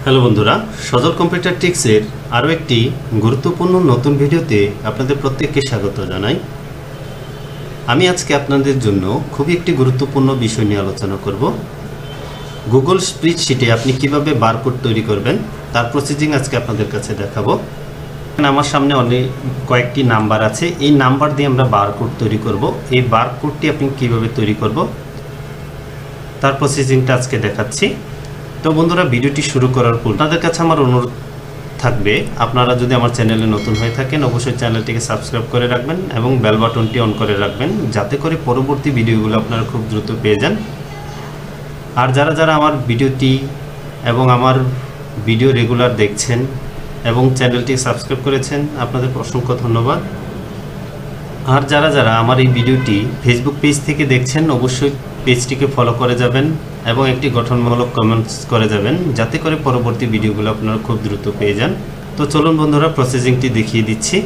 Hello বন্ধুরা, সজল computer টিক্সের আরও একটি গুরুত্বপূর্ণ নতুন ভিডিওতে আপনাদের প্রত্যেককে স্বাগত জানাই। আমি আজকে আপনাদের জন্য খুবই একটি গুরুত্বপূর্ণ বিষয় নিয়ে আলোচনা করব। গুগল স্প্রেডশিটে আপনি কিভাবে বারকোড তৈরি করবেন তার প্রসেসিং আজকে আপনাদের কাছে দেখাবো। আমার সামনে অনেক কয়েকটি নাম্বার আছে, এই নাম্বার দিয়ে আমরা বারকোড তৈরি করব। এই বারকোডটি আপনি কিভাবে তৈরি করব তার প্রসেসিংটা আজকে দেখাচ্ছি। তো বন্ধুরা, ভিডিওটি শুরু করার পর আপনাদের কাছে আমার অনুরোধ থাকবে, আপনারা যদি আমার চ্যানেলে নতুন হয়ে থাকেন অবশ্যই চ্যানেলটিকে সাবস্ক্রাইব করে রাখবেন এবং বেল বাটনটি অন করে রাখবেন, যাতে করে পরবর্তী ভিডিওগুলো আপনারা খুব দ্রুত পেয়ে যান। আর যারা যারা আমার ভিডিওটি এবং আমার ভিডিও রেগুলার দেখছেন এবং চ্যানেলটি সাবস্ক্রাইব করেছেন, আপনাদের অসংখ্য ধন্যবাদ। আর যারা যারা আমার এই ভিডিওটি ফেসবুক পেজ থেকে দেখছেন অবশ্যই পেজটিকে ফলো করে যাবেন এবং একটি গঠনমূলক কমেন্টস করে যাবেন, যাতে করে পরবর্তী ভিডিওগুলো আপনারা খুব দ্রুত পেয়ে যান। তো চলুন বন্ধুরা, প্রসেসিংটি দেখিয়ে দিচ্ছি।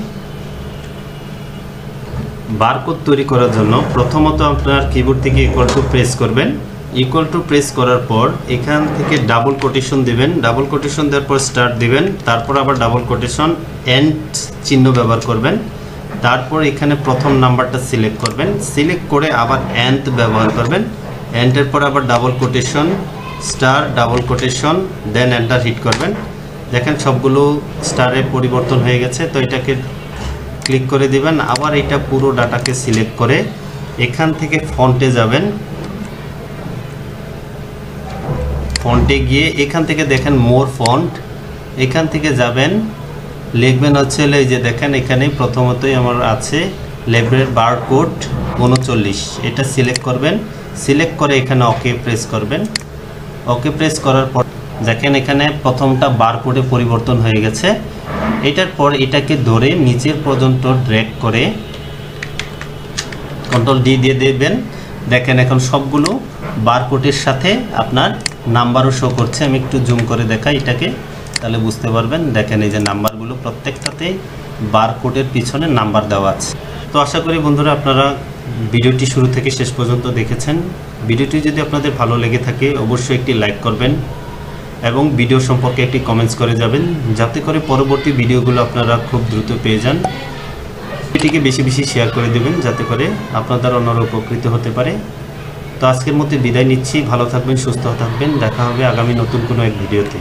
বারকোড তৈরি করার জন্য প্রথমত আপনার কিবোর্ড থেকে ইকুয়াল টু প্রেস করবেন। ইকুয়াল টু প্রেস করার পর এখান থেকে ডাবল কোটেশন দিবেন। ডাবল কোটেশন দেওয়ার পর স্টার্ট দিবেন, তারপর আবার ডাবল কোটেশন এন্ড চিহ্ন ব্যবহার করবেন। তারপর এখানে প্রথম নাম্বারটা সিলেক্ট করবেন, সিলেক্ট করে আবার এন্ড ব্যবহার করবেন। এন্টার পর আবার double quotation star double quotation দেন এন্টার হিট করবেন। দেখেন সবগুলো স্টারে পরিবর্তন হয়ে গেছে। তো এটাকে ক্লিক করে দিবেন। আবার এটা পুরো ডাটাকে সিলেক্ট করে এখান থেকে ফন্টে যাবেন। ফন্টে গিয়ে এখান থেকে দেখেন মোর ফন্ট, এখান থেকে যাবেন, লিখবেন হচ্ছে এই যে দেখেন এখানে প্রথমতই আমার আছে লেবেল বারকোড 39, এটা সিলেক্ট করবেন। সিলেক্ট করে এখানে ওকে প্রেস করবেন। ওকে প্রেস করার পর দেখেন এখানে প্রথমটা বারকোডে পরিবর্তন হয়ে গেছে। এটার পর এটাকে ধরে নিচের পর্যন্ত ড্র্যাগ করে কন্ট্রোল ডি দিয়ে দেবেন। দেখেন এখন সবগুলো বারকোডের সাথে আপনার নাম্বারও শো করছে। আমি একটু জুম করে দেখাই এটাকে, তাহলে বুঝতে পারবেন। দেখেন এই যে নাম্বারগুলো প্রত্যেকটাতে বারকোডের পিছনে নাম্বার দেওয়া আছে। তো আশা করি বন্ধুরা আপনারা ভিডিওটি শুরু থেকে শেষ পর্যন্ত দেখেছেন। ভিডিওটি যদি আপনাদের ভালো লেগে থাকে অবশ্যই একটি লাইক করবেন এবং ভিডিও সম্পর্কে একটি কমেন্টস করে যাবেন, যাতে করে পরবর্তী ভিডিওগুলো আপনারা খুব দ্রুত পেয়ে যান। এটিকে বেশি বেশি শেয়ার করে দেবেন, যাতে করে আপনার দ্বারা অন্যরা উপকৃত হতে পারে। তো আজকের মধ্যে বিদায় নিচ্ছি। ভালো থাকবেন, সুস্থ থাকবেন। দেখা হবে আগামী নতুন কোনো এক ভিডিওতে।